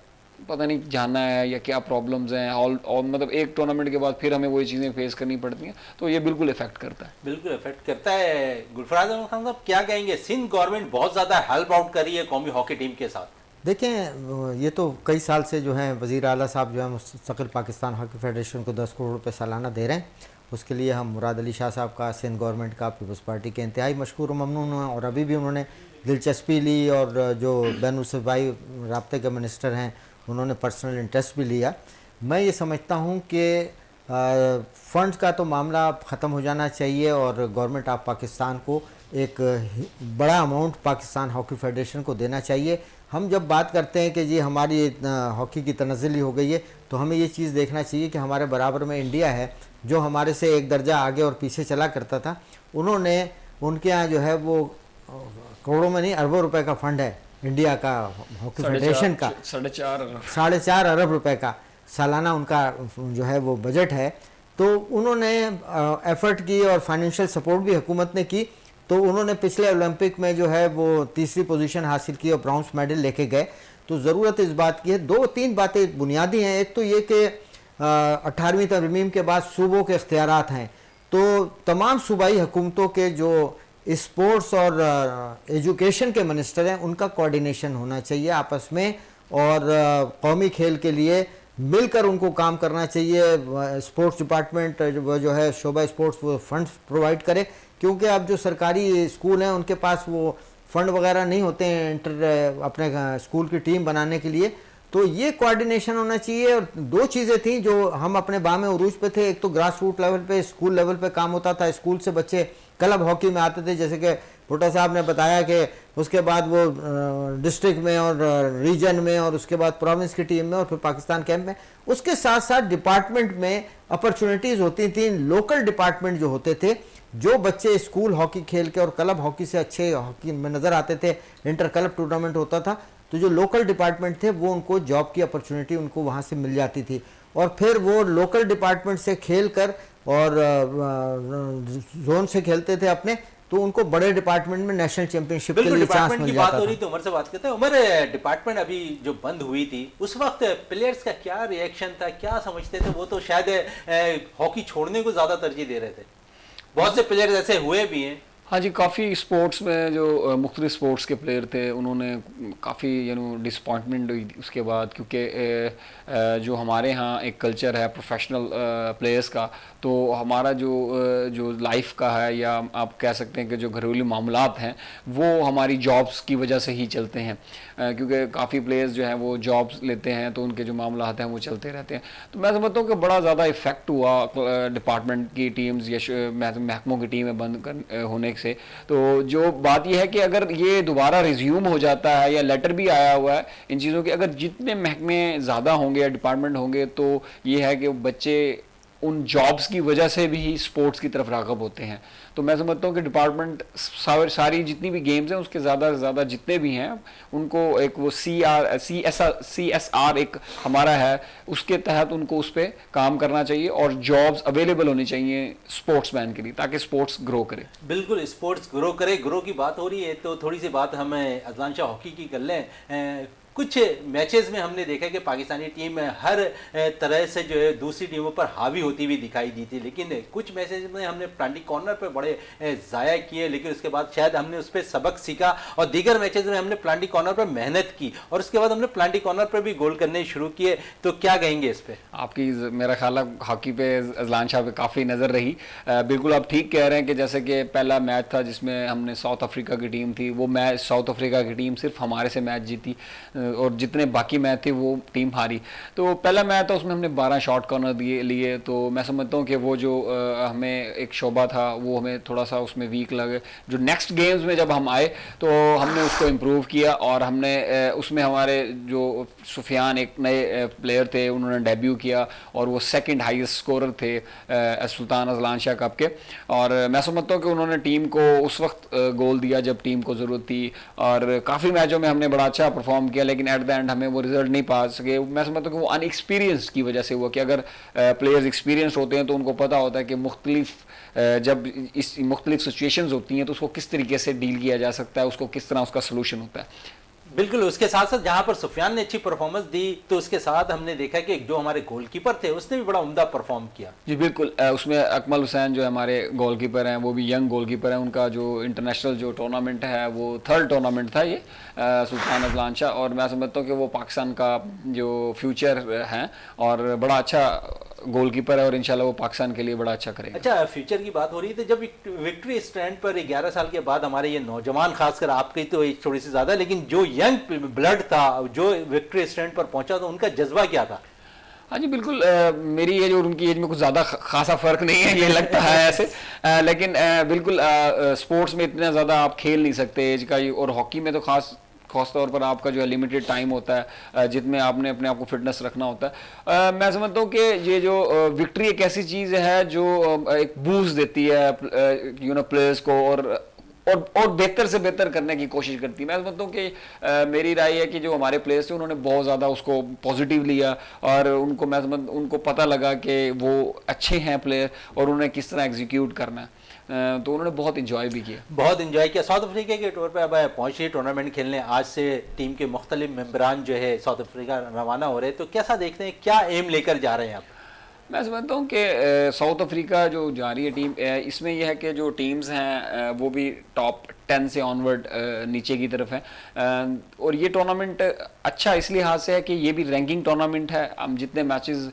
पता नहीं जाना है या क्या प्रॉब्लम्स हैं, और मतलब एक टूर्नामेंट के बाद फिर हमें वही चीज़ें फेस करनी पड़ती हैं, तो ये बिल्कुल इफेक्ट करता है। बिल्कुल इफेक्ट करता है। गुलफराज अहमद खान साहब क्या कहेंगे, सिंध गवर्नमेंट बहुत ज़्यादा हेल्प आउट कर रही है कौमी हॉकी टीम के साथ। देखें, ये तो कई साल से जो है वज़ीर आला साहब जो है मुस्तकिल पाकिस्तान हॉकी फेडरेशन को 10 करोड़ रुपए सालाना दे रहे हैं। उसके लिए हम मुराद अली शाह साहब का, सिंध गवर्नमेंट का, पीपल्स पार्टी के इंतहाई मशकूर ममनून हैं। और अभी भी उन्होंने दिलचस्पी ली और जो बैनुल-सूबाई राब्ते के मिनिस्टर हैं उन्होंने पर्सनल इंटरेस्ट भी लिया। मैं ये समझता हूँ कि फ़ंड्स का तो मामला ख़त्म हो जाना चाहिए और गवर्नमेंट ऑफ पाकिस्तान को एक बड़ा अमाउंट पाकिस्तान हॉकी फेडरेशन को देना चाहिए। हम जब बात करते हैं कि जी हमारी हॉकी की तनज़्ज़ुली हो गई है, तो हमें ये चीज़ देखना चाहिए कि हमारे बराबर में इंडिया है जो हमारे से एक दर्जा आगे और पीछे चला करता था। उन्होंने उनके यहाँ जो है वो करोड़ों में नहीं अरबों रुपए का फंड है इंडिया का हॉकी फेडरेशन का, 4.5 अरब रुपए का सालाना उनका जो है वो बजट है। तो उन्होंने एफर्ट की और फाइनेंशियल सपोर्ट भी हुकूमत ने की। तो उन्होंने पिछले ओलंपिक में जो है वो तीसरी पोजीशन हासिल की और ब्रॉन्ज मेडल लेके गए। तो ज़रूरत इस बात की है, 2-3 बातें बुनियादी हैं। एक तो ये कि 18वीं तरमीम के बाद सूबों के इख्तियारात हैं, तो तमाम सूबाई हुकूमतों के जो स्पोर्ट्स और एजुकेशन के मिनिस्टर हैं उनका कोऑर्डिनेशन होना चाहिए आपस में, और कौमी खेल के लिए मिलकर उनको काम करना चाहिए। स्पोर्ट्स डिपार्टमेंट जो है शोबा स्पोर्ट्स वो फंड्स प्रोवाइड करे, क्योंकि अब जो सरकारी स्कूल हैं उनके पास वो फंड वगैरह नहीं होते हैं अपने स्कूल की टीम बनाने के लिए। तो ये कोऑर्डिनेशन होना चाहिए। और 2 चीज़ें थी जो हम अपने बाम उरूज पे थे, एक तो ग्रास रूट लेवल पे, स्कूल लेवल पे काम होता था, स्कूल से बच्चे क्लब हॉकी में आते थे, जैसे कि भुट्टा साहब ने बताया कि उसके बाद वो डिस्ट्रिक्ट में और रीजन में और उसके बाद प्रोविंस की टीम में और फिर पाकिस्तान कैंप में। उसके साथ साथ डिपार्टमेंट में अपॉर्चुनिटीज़ होती थी, लोकल डिपार्टमेंट जो होते थे जो बच्चे स्कूल हॉकी खेल के और क्लब हॉकी से अच्छे हॉकी में नज़र आते थे, इंटर क्लब टूर्नामेंट होता था, तो जो लोकल डिपार्टमेंट थे वो उनको जॉब की अपॉर्चुनिटी उनको वहाँ से मिल जाती थी, और फिर वो लोकल डिपार्टमेंट से खेल कर और जोन से खेलते थे अपने, तो उनको बड़े डिपार्टमेंट में नेशनल चैंपियनशिप के बिल्कुल। लिए चांस डिपार्टमेंट मिल की बात जाता हो था। रही तो उमर से बात करते हैं। उमर, डिपार्टमेंट अभी जो बंद हुई थी उस वक्त प्लेयर्स का क्या रिएक्शन था, क्या समझते थे? वो तो शायद हॉकी छोड़ने को ज्यादा तरजीह दे रहे थे। बहुत से प्लेयर्स ऐसे हुए भी हैं। हाँ जी, काफ़ी स्पोर्ट्स में जो मुख्तलिफ स्पोर्ट्स के प्लेयर थे उन्होंने काफ़ी डिसअपॉइंटमेंट हुई उसके बाद, क्योंकि जो हमारे यहाँ एक कल्चर है प्रोफेशनल प्लेयर्स का, तो हमारा जो लाइफ का है, या आप कह सकते हैं कि जो घरेलू मामलात हैं वो हमारी जॉब्स की वजह से ही चलते हैं, क्योंकि काफ़ी प्लेयर्स जो हैं वो जॉब्स लेते हैं तो उनके जो मामलात हैं वो चलते रहते हैं। तो मैं समझता हूँ कि बड़ा ज़्यादा इफ़ेक्ट हुआ डिपार्टमेंट की टीम्स या महकमों की टीमें बंद होने से। तो जो बात यह है कि अगर ये दोबारा रिज्यूम हो जाता है या लेटर भी आया हुआ है इन चीज़ों के, अगर जितने महकमे ज़्यादा होंगे या डिपार्टमेंट होंगे तो ये है कि बच्चे उन जॉब्स की वजह से भी स्पोर्ट्स की तरफ राग़ब होते हैं। तो मैं समझता हूँ कि डिपार्टमेंट सारी जितनी भी गेम्स हैं उसके ज़्यादा से ज़्यादा जितने भी हैं उनको एक वो CSR एक हमारा है, उसके तहत उनको उस पर काम करना चाहिए और जॉब्स अवेलेबल होनी चाहिए स्पोर्ट्समैन के लिए, ताकि स्पोर्ट्स ग्रो करे। बिल्कुल, स्पोर्ट्स ग्रो करे। ग्रो की बात हो रही है तो थोड़ी सी बात हम अजलान शाह हॉकी की कर लें। कुछ मैचेस में हमने देखा कि पाकिस्तानी टीम हर तरह से जो है दूसरी टीमों पर हावी होती हुई दिखाई दी थी, लेकिन कुछ मैचेस में हमने प्लांटी कॉर्नर पर बड़े ज़ाया किए, लेकिन उसके बाद शायद हमने उस पर सबक सीखा और दीगर मैचेस में हमने प्लांटी कॉर्नर पर मेहनत की और उसके बाद हमने प्लांटी कॉर्नर पर भी गोल करने शुरू किए। तो क्या कहेंगे इस पर? आपकी मेरा ख्याल है हॉकी पे अजलान शाह पे काफ़ी नज़र रही। बिल्कुल आप ठीक कह रहे हैं कि जैसे कि पहला मैच था जिसमें हमने साउथ अफ्रीका की टीम थी, वो मैच साउथ अफ्रीका की टीम सिर्फ हमारे से मैच जीती और जितने बाकी मैच थे वो टीम हारी। तो पहला मैच था उसमें हमने 12 शॉट कॉर्नर लिए, तो मैं समझता हूँ कि वो जो हमें एक शोबा था वो हमें थोड़ा सा उसमें वीक लगे। जो नेक्स्ट गेम्स में जब हम आए तो हमने उसको इम्प्रूव किया और हमने उसमें हमारे जो सुफियान एक नए प्लेयर थे उन्होंने डेब्यू किया और वो सेकंड हाईएस्ट स्कोरर थे सुल्तान अजलान शाह कप के, और मैं समझता हूँ कि उन्होंने टीम को उस वक्त गोल दिया जब टीम को ज़रूरत थी और काफ़ी मैचों में हमने बड़ा अच्छा परफॉर्म किया, लेकिन एट द एंड हमें वो रिजल्ट नहीं पा सके। मैं समझता हूँ कि वो अनएक्सपीरियंस की वजह से हुआ कि अगर प्लेयर्स एक्सपीरियंस होते हैं तो उनको पता होता है कि जब इस मुख्तलिफ सिचुएशंस होती हैं तो उसको किस तरीके से डील किया जा सकता है, उसको किस तरह उसका सोल्यूशन होता है। बिल्कुल, उसके साथ साथ जहां पर सुफियान ने अच्छी परफॉर्मेंस दी तो उसके साथ हमने देखा कि जो हमारे गोलकीपर थे उसने भी बड़ा उम्दा परफॉर्म किया। जी बिल्कुल, उसमें अकमल हुसैन जो हमारे गोलकीपर हैं वो भी यंग गोलकीपर हैं, उनका जो इंटरनेशनल जो टूर्नामेंट है वो 3rd टूर्नामेंट था ये सुल्तान अजलान शाह, और मैं समझता हूँ कि वो पाकिस्तान का जो फ्यूचर है और बड़ा अच्छा गोलकीपर है और इंशाल्लाह वो पाकिस्तान के लिए बड़ा अच्छा करेगा। अच्छा, फ्यूचर की बात हो रही थी, जब विक्ट्री स्टैंड पर 11 साल के बाद हमारे ये नौजवान, खासकर आपकी तो एज थोड़ी सी ज़्यादा, लेकिन जो यंग ब्लड था जो विक्ट्री स्टैंड पर पहुंचा तो उनका जज्बा क्या था? हाँ जी बिल्कुल, मेरी एज और उनकी एज में कुछ ज़्यादा खासा फ़र्क नहीं है ये लगता है ऐसे, लेकिन बिल्कुल स्पोर्ट्स में इतना ज़्यादा आप खेल नहीं सकते एज का, और हॉकी में तो खास तौर पर आपका जो है लिमिटेड टाइम होता है जितने आपने अपने आप को फिटनेस रखना होता है। मैं समझता हूँ कि ये जो विक्ट्री एक ऐसी चीज़ है जो एक बूस्ट देती है प्लेयर्स को और बेहतर से बेहतर करने की कोशिश करती है। मैं समझता हूँ कि मेरी राय है कि जो हमारे प्लेयर्स थे उन्होंने बहुत ज़्यादा उसको पॉजिटिव लिया और उनको पता लगा कि वो अच्छे हैं प्लेयर और उन्हें किस तरह एग्जीक्यूट करना है, तो उन्होंने बहुत इंजॉय भी किया। बहुत इंजॉय किया। साउथ अफ्रीका के टूर पर अब पहुँच रही टूर्नामेंट खेलने, आज से टीम के मुख्तलिफ मेम्बरान जो है साउथ अफ्रीका रवाना हो रहे हैं, तो कैसा देखते हैं, क्या एम लेकर जा रहे हैं आप? मैं समझता हूँ कि साउथ अफ्रीका जो जा रही है टीम, इसमें यह है कि जो टीम्स हैं वो भी टॉप 10 से ऑनवर्ड नीचे की तरफ है, और ये टूर्नामेंट अच्छा इसलिए हाथ से है कि ये भी रैंकिंग टूर्नामेंट है। हम जितने मैचेस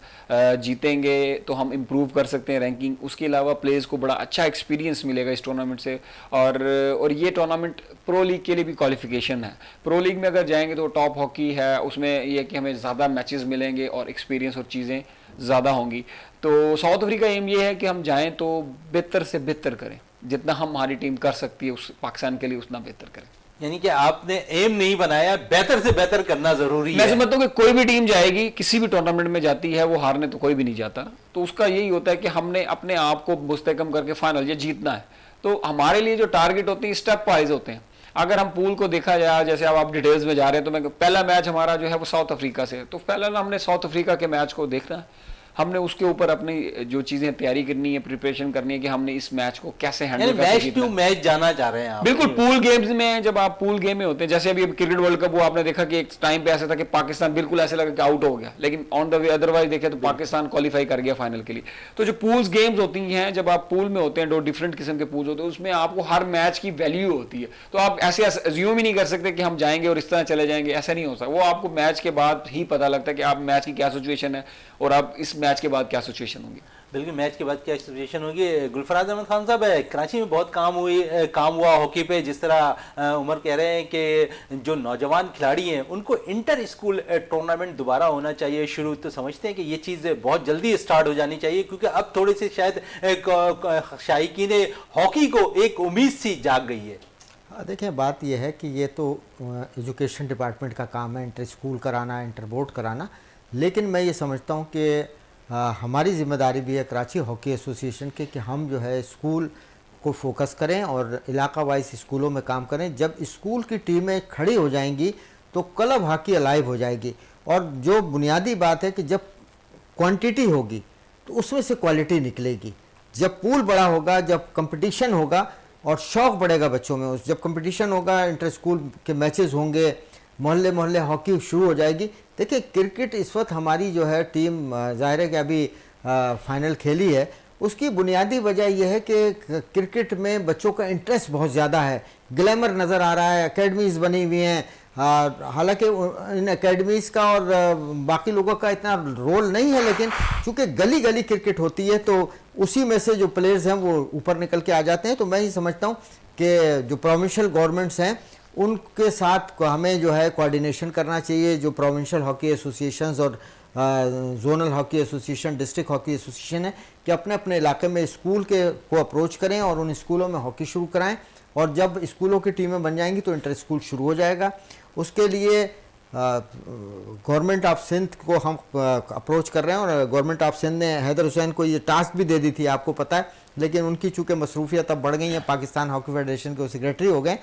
जीतेंगे तो हम इम्प्रूव कर सकते हैं रैंकिंग, उसके अलावा प्लेयर्स को बड़ा अच्छा एक्सपीरियंस मिलेगा इस टूर्नामेंट से, और ये टूर्नामेंट प्रो लीग के लिए भी क्वालिफिकेशन है। प्रो लीग में अगर जाएंगे तो टॉप हॉकी है, उसमें यह है कि हमें ज़्यादा मैचेस मिलेंगे और एक्सपीरियंस और चीज़ें ज़्यादा होंगी। तो साउथ अफ्रीका एम ये है कि हम जाएं तो बेहतर से बेहतर करें, जितना हमारी टीम कर सकती है उस पाकिस्तान के लिए उतना बेहतर करें। यानी कि आपने एम नहीं बनाया, बेहतर से बेहतर करना जरूरी मैं है। समझता हूँ कि कोई भी टीम जाएगी, किसी भी टूर्नामेंट में जाती है, वो हारने तो कोई भी नहीं जाता, तो उसका यही होता है कि हमने अपने आप को मुस्तकम करके फाइनल ये जीतना है। तो हमारे लिए जो टारगेट होते हैं स्टेप वाइज होते हैं। अगर हम पूल को देखा जाए, जैसे अब आप डिटेल्स में जा रहे हैं, तो मैं पहला मैच हमारा जो है वो साउथ अफ्रीका से है, तो पहला हमने साउथ अफ्रीका के मैच को देखना है, हमने उसके ऊपर अपनी जो चीजें तैयारी करनी है, प्रिपरेशन करनी है कि हमने इस मैच को कैसे हैंडल करके मैच टू मैच जाना चाह रहे हैं आप। बिल्कुल। पूल गेम्स में जब आप पूल गेम में होते हैं, जैसे अभी क्रिकेट वर्ल्ड कप, वो आपने देखा कि एक टाइम पे ऐसा था कि पाकिस्तान बिल्कुल ऐसे लगा कि आउट हो गया, लेकिन ऑन द वे अदरवाइज देखे तो पाकिस्तान क्वालिफाई कर गया फाइनल के लिए। तो जो पूल्स गेम्स होती हैं, जब आप पूल में होते हैं, दो डिफरेंट किस्म के पूल्स होते हैं, उसमें आपको हर मैच की वैल्यू होती है। तो आप ऐसे अज्यूम ही नहीं कर सकते कि हम जाएंगे और इस तरह चले जाएंगे, ऐसा नहीं हो सकता। वो आपको मैच के बाद ही पता लगता है कि आप मैच की क्या सिचुएशन है और आप इस मैच के बाद क्या सिचुएशन होंगी। बिल्कुल, मैच के बाद क्या सिचुएशन होगी। गुलफराज अहमद खान साहब, कराची में बहुत काम हुआ हॉकी पे, जिस तरह उमर कह रहे हैं कि जो नौजवान खिलाड़ी हैं उनको इंटर स्कूल टूर्नामेंट दोबारा होना चाहिए शुरू। तो समझते हैं कि ये चीज़ बहुत जल्दी स्टार्ट हो जानी चाहिए, क्योंकि अब थोड़ी सी शायद शायकीन हॉकी को एक उम्मीद सी जाग गई है। देखिए, बात यह है कि ये तो एजुकेशन डिपार्टमेंट का काम है इंटर स्कूल कराना, इंटर बोर्ड कराना, लेकिन मैं ये समझता हूँ कि हमारी जिम्मेदारी भी है कराची हॉकी एसोसिएशन के कि हम जो है स्कूल को फोकस करें और इलाका वाइज स्कूलों में काम करें। जब स्कूल की टीमें खड़ी हो जाएंगी तो क्लब हॉकी अलाइव हो जाएगी। और जो बुनियादी बात है कि जब क्वांटिटी होगी तो उसमें से क्वालिटी निकलेगी। जब पूल बड़ा होगा, जब कंपटीशन होगा और शौक़ बढ़ेगा बच्चों में, उस जब कंपटीशन होगा, इंटर स्कूल के मैचेस होंगे, मोहल्ले मोहल्ले हॉकी शुरू हो जाएगी। देखिए, क्रिकेट इस वक्त हमारी जो है टीम ज़ाहिर है कि अभी फाइनल खेली है, उसकी बुनियादी वजह यह है कि क्रिकेट में बच्चों का इंटरेस्ट बहुत ज़्यादा है, ग्लैमर नज़र आ रहा है, एकेडमीज़ बनी हुई हैं। हालांकि इन एकेडमीज़ का और बाकी लोगों का इतना रोल नहीं है, लेकिन चूँकि गली गली क्रिकेट होती है तो उसी में से जो प्लेयर्स हैं वो ऊपर निकल के आ जाते हैं। तो मैं ये समझता हूँ कि जो प्रोविंशियल गवर्नमेंट्स हैं उनके साथ हमें जो है कोऑर्डिनेशन करना चाहिए। जो प्रोविंशियल हॉकी एसोसिएशंस और zonal hockey association, district hockey association है, कि अपने अपने इलाके में स्कूल के को अप्रोच करें और उन स्कूलों में हॉकी शुरू कराएं। और जब स्कूलों की टीमें बन जाएंगी तो इंटर स्कूल शुरू हो जाएगा। उसके लिए गवर्नमेंट ऑफ सिंध को हम अप्रोच कर रहे हैं और गवर्नमेंट ऑफ सिंध ने हैदर हुसैन को ये टास्क भी दे दी थी, आपको पता है, लेकिन उनकी चूँकि मसरूफियत अब बढ़ गई है, पाकिस्तान हॉकी फेडरेशन के सेक्रेटरी हो गए,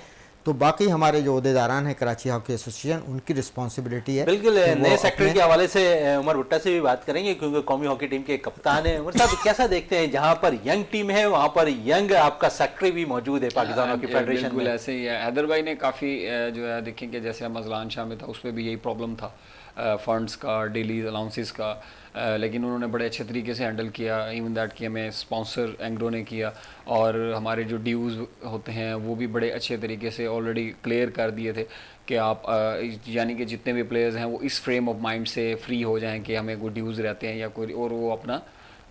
तो बाकी हमारे जो अहदेदारान हैं कराची हॉकी एसोसिएशन, उनकी रिस्पॉन्सिबिलिटी है। बिल्कुल, नए सेक्रेटरी के हवाले से उमर भुट्टा से भी बात करेंगे, क्योंकि कौमी हॉकी टीम के कप्तान हैं। उमर साहब, कैसा देखते हैं, जहां पर यंग टीम है वहां पर यंग आपका सेक्रेटरी भी मौजूद है पाकिस्तान हॉकी फेडरेशन में? बिल्कुल ऐसे ही है। हैदर भाई ने काफ़ी जो है देखेंगे, जैसे मजलान शाह में था, उस पर भी यही प्रॉब्लम था फंड्स का, डेली अलाउंसेस का, लेकिन उन्होंने बड़े अच्छे तरीके से हैंडल किया। इवन दैट कि हमें स्पॉन्सर एंग्रो ने किया और हमारे जो ड्यूज़ होते हैं वो भी बड़े अच्छे तरीके से ऑलरेडी क्लियर कर दिए थे कि आप यानी कि जितने भी प्लेयर्स हैं वो इस फ्रेम ऑफ माइंड से फ्री हो जाएं कि हमें कोई ड्यूज़ रहते हैं या कोई, और वो अपना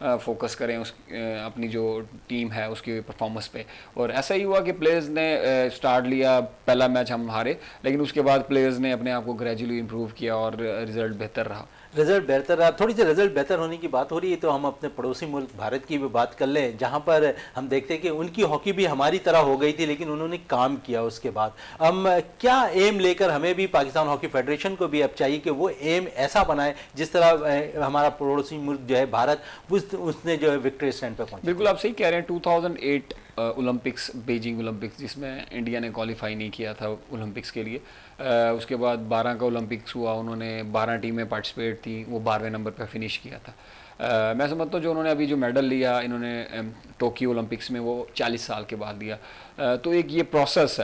फोकस करें उस अपनी जो टीम है उसकी परफॉर्मेंस पे। और ऐसा ही हुआ कि प्लेयर्स ने स्टार्ट लिया, पहला मैच हम हारे, लेकिन उसके बाद प्लेयर्स ने अपने आप को ग्रेजुअली इम्प्रूव किया और रिजल्ट बेहतर रहा। रिजल्ट बेहतर रहा। थोड़ी सी रिजल्ट बेहतर होने की बात हो रही है तो हम अपने पड़ोसी मुल्क भारत की भी बात कर लें, जहां पर हम देखते हैं कि उनकी हॉकी भी हमारी तरह हो गई थी, लेकिन उन्होंने काम किया उसके बाद। हम क्या एम लेकर, हमें भी पाकिस्तान हॉकी फेडरेशन को भी अब चाहिए कि वो एम ऐसा बनाए जिस तरह हमारा पड़ोसी मुल्क जो है भारत, उसने जो है विक्ट्री स्टैंड पर पहुंचा। बिल्कुल आप सही कह रहे हैं। 2008 ओलंपिक्स, बीजिंग ओलंपिक्स, जिसमें इंडिया ने क्वालिफाई नहीं किया था ओलंपिक्स के लिए, उसके बाद 12 का ओलंपिक्स हुआ, उन्होंने 12 टीमें पार्टिसिपेट थी, वो 12वें नंबर पर फिनिश किया था। मैं समझता हूँ जो उन्होंने अभी जो मेडल लिया इन्होंने टोक्यो ओलंपिक्स में, वो 40 साल के बाद लिया। तो एक ये प्रोसेस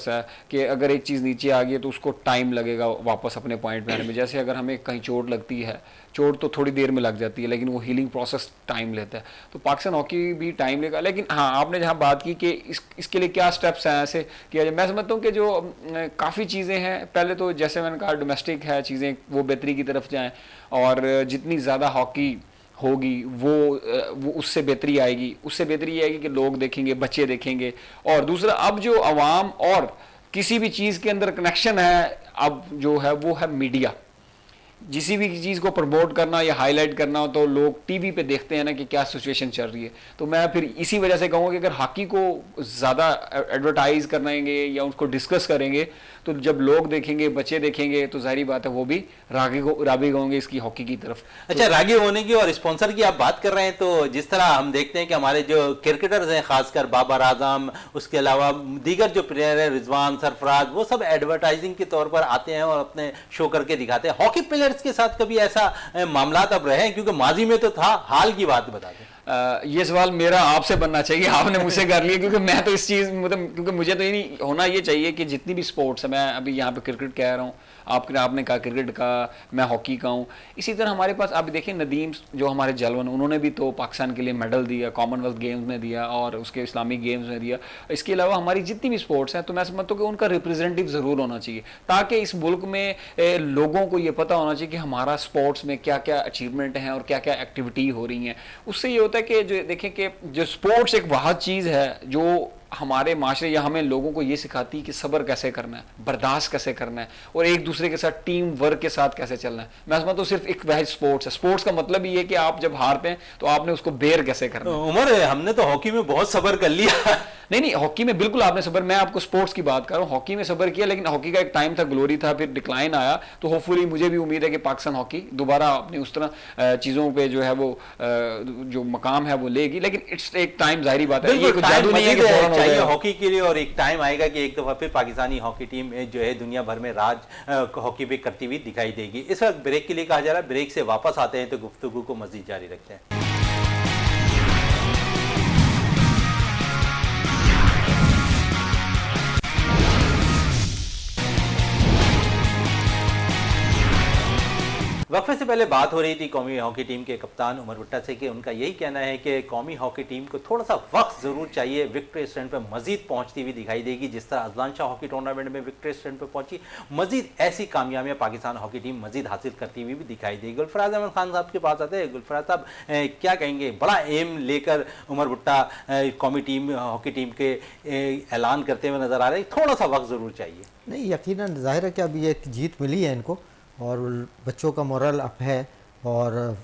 है कि अगर एक चीज़ नीचे आ गई है तो उसको टाइम लगेगा वापस अपने पॉइंट पे आने में। जैसे अगर हमें कहीं चोट लगती है, चोट तो थोड़ी देर में लग जाती है, लेकिन वो हीलिंग प्रोसेस टाइम लेता है। तो पाकिस्तान हॉकी भी टाइम लेगा। लेकिन हाँ, आपने जहाँ बात की कि इसके लिए क्या स्टेप्स हैं ऐसे किया जाए, मैं समझता हूँ कि जो काफ़ी चीज़ें हैं, पहले तो जैसे मैंने कहा डोमेस्टिक है चीज़ें, वो बेहतरी की तरफ जाएँ, और जितनी ज़्यादा हॉकी होगी वो उससे बेहतरी आएगी। उससे बेहतरी आएगी कि लोग देखेंगे, बच्चे देखेंगे। और दूसरा, अब जो आवाम और किसी भी चीज़ के अंदर कनेक्शन है अब जो है वो है मीडिया। जिसी भी चीज़ को प्रमोट करना या हाईलाइट करना हो तो लोग टीवी पे देखते हैं ना कि क्या सिचुएशन चल रही है। तो मैं फिर इसी वजह से कहूँगा कि अगर हॉकी को ज़्यादा एडवर्टाइज कराएंगे या उसको डिस्कस करेंगे तो जब लोग देखेंगे, बच्चे देखेंगे, तो जाहिर बात है वो भी रागी होंगे इसकी हॉकी की तरफ। अच्छा, रागी होने की और स्पॉन्सर की आप बात कर रहे हैं, तो जिस तरह हम देखते हैं कि हमारे जो क्रिकेटर्स हैं, खासकर बाबर आजम, उसके अलावा दीगर जो प्लेयर है, रिजवान, सरफराज, वो सब एडवर्टाइजिंग के तौर पर आते हैं और अपने शो करके दिखाते हैं। हॉकी प्लेयर्स के साथ कभी ऐसा मामला अब रहे हैं? क्योंकि माजी में तो था, हाल की बात बता दें। ये सवाल मेरा आपसे बनना चाहिए, आपने मुझसे कर लिया, क्योंकि मैं तो इस चीज़ मतलब, क्योंकि मुझे तो ये नहीं होना ये चाहिए कि जितनी भी स्पोर्ट्स है, मैं अभी यहाँ पे क्रिकेट कह रहा हूँ, आपने कहा क्रिकेट का, मैं हॉकी का हूँ। इसी तरह हमारे पास आप देखिए नदीम जो हमारे जलवन, उन्होंने भी तो पाकिस्तान के लिए मेडल दिया, कॉमनवेल्थ गेम्स में दिया और उसके इस्लामिक गेम्स में दिया। इसके अलावा हमारी जितनी भी स्पोर्ट्स हैं, तो मैं समझता हूँ कि उनका रिप्रेजेंटेटिव ज़रूर होना चाहिए, ताकि इस मुल्क में लोगों को ये पता होना चाहिए कि हमारा स्पोर्ट्स में क्या क्या अचीवमेंट हैं और क्या क्या एक्टिविटी हो रही हैं। उससे ये होता है कि जो देखें कि जो स्पोर्ट्स एक वह चीज़ है जो हमारे माशरे या हमें लोगों को ये सिखाती है कि सब्र कैसे करना है, बर्दाश्त कैसे करना है और एक दूसरे के साथ टीम वर्क के साथ कैसे चलना है। मैं समझता हूँ सिर्फ एक वह स्पोर्ट्स है। स्पोर्ट्स का मतलब ही है कि आप जब हारते हैं तो आपने उसको बेर कैसे करना है। उमर, हमने तो हॉकी में बहुत सब्र कर लिया। नहीं, हॉकी में बिल्कुल आपने सब्र, मैं आपको स्पोर्ट्स की बात कर रहा हूँ, हॉकी में सब्र किया, लेकिन हॉकी का एक टाइम था, ग्लोरी था, फिर डिक्लाइन आया। तो होपफुली मुझे भी उम्मीद है कि पाकिस्तान हॉकी दोबारा अपनी उस तरह चीज़ों पे जो है वो जो मकाम है वो लेगी, लेकिन इट्स एक टाइम, जाहिर बात है, ये कुछ जादू नहीं है कि फौरन हो चाहिए जाएगा। हॉकी के लिए, और एक टाइम आएगा कि एक दफा फिर पाकिस्तानी हॉकी टीम जो है दुनिया भर में राज हॉकी पे करती हुई दिखाई देगी। इस वक्त ब्रेक के लिए कहा जा रहा है, ब्रेक से वापस आते हैं तो गुफ्तगू को मजीद जारी रखते हैं। वक्फे से पहले बात हो रही थी कौमी हॉकी टीम के कप्तान उमर भुट्टा से कि उनका यही कहना है कि कौमी हॉकी टीम को थोड़ा सा वक्त ज़रूर चाहिए, विक्ट्री स्टैंड पर मजीद पहुंचती हुई दिखाई देगी। जिस तरह अजलान शाह हॉकी टूर्नामेंट में विक्ट्री स्टैंड पर पहुंची, मजीद ऐसी कामयाबियां पाकिस्तान हॉकी टीम मजीद हासिल करती हुई भी दिखाई देगी। गुलफराज अहमद खान साहब के पास आते हैं। गुलफराज साहब, क्या कहेंगे? बड़ा एम लेकर उमर भुट्टा कौमी टीम हॉकी टीम के ऐलान करते हुए नजर आ रहे हैं, थोड़ा सा वक्त ज़रूर चाहिए। नहीं, यकीनन जाहिर है कि अभी एक जीत मिली है इनको और बच्चों का मोरल अप है। और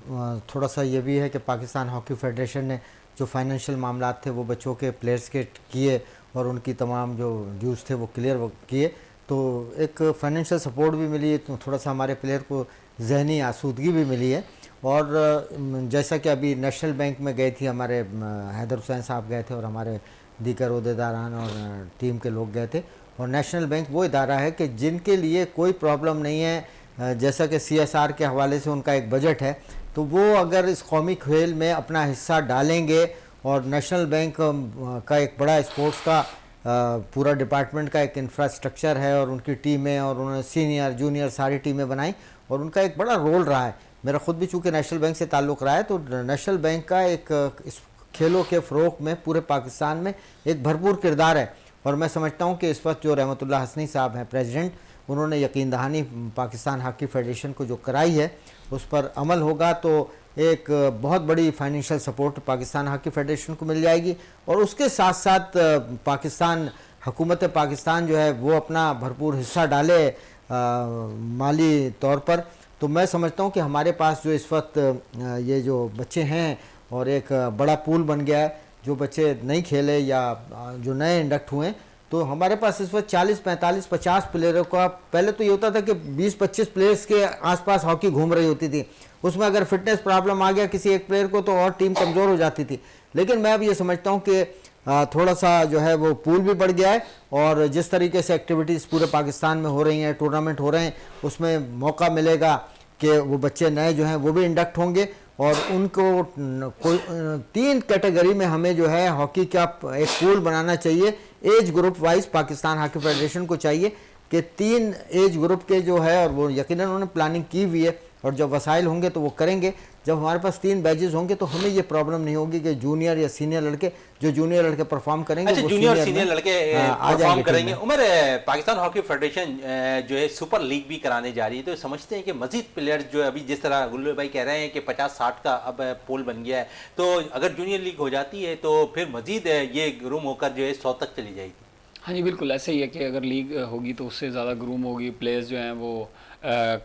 थोड़ा सा ये भी है कि पाकिस्तान हॉकी फेडरेशन ने जो फाइनेंशियल मामला थे वो बच्चों के प्लेयर्स के किए और उनकी तमाम जो ड्यूज़ थे वो क्लियर किए, तो एक फाइनेंशियल सपोर्ट भी मिली है, तो थोड़ा सा हमारे प्लेयर को जहनी आसूदगी भी मिली है। और जैसा कि अभी नेशनल बैंक में गए थे, हमारे हैदर हुसैन साहब गए थे और हमारे दीगर अहदेदारान और टीम के लोग गए थे। और नेशनल बैंक वो इदारा है कि जिनके लिए कोई प्रॉब्लम नहीं है, जैसा कि CSR के हवाले से उनका एक बजट है, तो वो अगर इस कौमी खेल में अपना हिस्सा डालेंगे और नेशनल बैंक का एक बड़ा स्पोर्ट्स का पूरा डिपार्टमेंट का एक इंफ्रास्ट्रक्चर है और उनकी टीमें, और उन्होंने सीनियर जूनियर सारी टीमें बनाई और उनका एक बड़ा रोल रहा है। मेरा ख़ुद भी चूँकि नेशनल बैंक से ताल्लुक़ रहा है, तो नेशनल बैंक का एक इस खेलों के फ़रोग़ में पूरे पाकिस्तान में एक भरपूर किरदार है। और मैं समझता हूँ कि इस वक्त जो रहमतुल्लाह हसनी साहब हैं प्रेसिडेंट, उन्होंने यकीन दहानी पाकिस्तान हॉकी फेडरेशन को जो कराई है उस पर अमल होगा तो एक बहुत बड़ी financial support Pakistan hockey federation को मिल जाएगी। और उसके साथ साथ पाकिस्तान हुकूमत पाकिस्तान जो है वो अपना भरपूर हिस्सा डाले माली तौर पर। तो मैं समझता हूँ कि हमारे पास जो इस वक्त ये जो बच्चे हैं और एक बड़ा पूल बन गया है, जो बच्चे नहीं खेले या जो नए इंडक्ट हुए, तो हमारे पास इस वक्त 40, 45, 50 प्लेयरों का, पहले तो ये होता था कि 20-25 प्लेयर्स के आसपास हॉकी घूम रही होती थी, उसमें अगर फिटनेस प्रॉब्लम आ गया किसी एक प्लेयर को तो और टीम कमज़ोर हो जाती थी। लेकिन मैं अब ये समझता हूँ कि थोड़ा सा जो है वो पूल भी बढ़ गया है और जिस तरीके से एक्टिविटीज़ पूरे पाकिस्तान में हो रही हैं, टूर्नामेंट हो रहे हैं, उसमें मौका मिलेगा कि वो बच्चे नए जो हैं वो भी इंडक्ट होंगे और उनको कोई 3 कैटेगरी में हमें जो है हॉकी का एक पूल बनाना चाहिए। Age group wise Pakistan hockey federation को चाहिए कि 3 एज ग्रुप के जो है, और वो यकीनन उन्होंने प्लानिंग की हुई है और जब वसाइल होंगे तो वो करेंगे। जब हमारे पास 3 बैचेस होंगे तो हमें ये प्रॉब्लम नहीं होगी कि जूनियर या सीनियर लड़के, जो जूनियर लड़के परफॉर्म करेंगे, अच्छा, वो जूनियर सीनियर लड़के परफॉर्म करेंगे। उमर, पाकिस्तान हॉकी फेडरेशन जो है सुपर लीग भी कराने जा रही है, तो समझते हैं कि मजीद प्लेयर्स जो अभी जिस तरह गुल्लू भाई कह रहे हैं कि 50-60 का अब पोल बन गया है, तो अगर जूनियर लीग हो जाती है तो फिर मजीद ये रूम होकर जो है 100 तक चली जाएगी। हाँ जी, बिल्कुल ऐसे ही है कि अगर लीग होगी तो उससे ज़्यादा ग्रूम होगी, प्लेयर्स जो हैं वो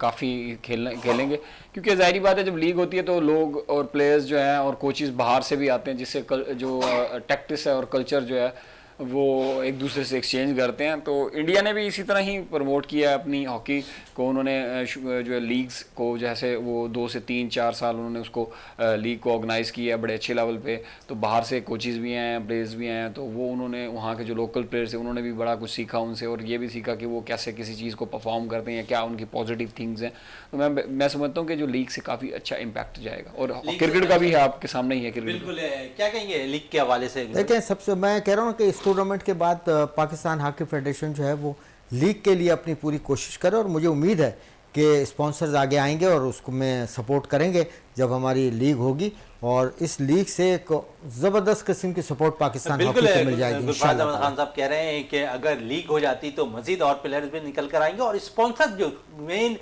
काफ़ी खेलेंगे, क्योंकि ज़ाहिरी बात है जब लीग होती है तो लोग और प्लेयर्स जो हैं और कोचेस बाहर से भी आते हैं, जिससे जो टैक्टिस है और कल्चर जो है वो एक दूसरे से एक्सचेंज करते हैं। तो इंडिया ने भी इसी तरह ही प्रमोट किया है अपनी हॉकी को। उन्होंने जो है लीग्स को, जैसे वो 2 से 3-4 साल उन्होंने उसको लीग को ऑर्गेनाइज़ किया है बड़े अच्छे लेवल पे। तो बाहर से कोचेज़ भी हैं, प्लेयर्स भी हैं, तो वो उन्होंने वहाँ के जो लोकल प्लेयर्स हैं उन्होंने भी बड़ा कुछ सीखा उनसे, और ये भी सीखा कि वो कैसे किसी चीज़ को परफॉर्म करते हैं, क्या उनकी पॉजिटिव थिंग्स हैं। तो मैं समझता हूँ कि जो लीग से काफ़ी अच्छा इम्पैक्ट जाएगा, और क्रिकेट का भी है, आपके सामने ही है क्रिकेट। बिल्कुल क्या कहेंगे लीग के हवाले से? देखिए, सबसे मैं कह रहा हूँ कि इस टूर्नामेंट के बाद पाकिस्तान हॉकी फेडरेशन जो है वो लीग के लिए अपनी पूरी कोशिश करे, और मुझे उम्मीद है कि स्पॉन्सर्स आगे आएंगे और उसको में सपोर्ट करेंगे जब हमारी लीग होगी, और इस लीग से एक ज़बरदस्त किस्म की सपोर्ट पाकिस्तान हॉकी को मिल जाएगी गुलफाज इंशाल्लाह। अहमद खान साहब कह रहे हैं कि अगर लीग हो जाती तो मजीद और प्लेयर्स भी निकल कर आएंगे, और स्पॉन्सर जो मेन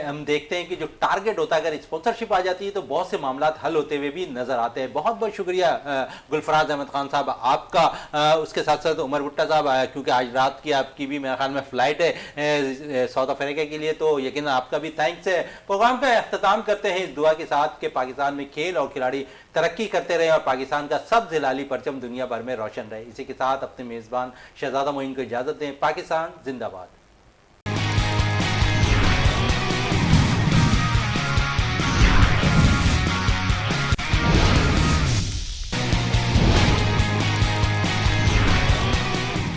हम देखते हैं कि जो टारगेट होता है, अगर स्पॉन्सरशिप आ जाती है तो बहुत से मामला हल होते हुए भी नजर आते हैं। बहुत बहुत शुक्रिया गुलफराज अहमद खान साहब आपका। उसके साथ साथ उमर भुट्टा साहब, क्योंकि आज रात की आपकी भी मेरे ख्याल में फ्लाइट है साउथ अफ्रीका के लिए, तो यकीन आपका भी थैंक्स है। प्रोग्राम का अख्ताम करते हैं इस दुआ के साथ कि पाकिस्तान में खेल और खिलाड़ी तरक्की करते रहे और पाकिस्तान का सब जिलाली परचम दुनिया भर में रोशन रहे। इसी के साथ अपने मेज़बान शहजादा मोइन को इजाज़त दें। पाकिस्तान जिंदाबाद।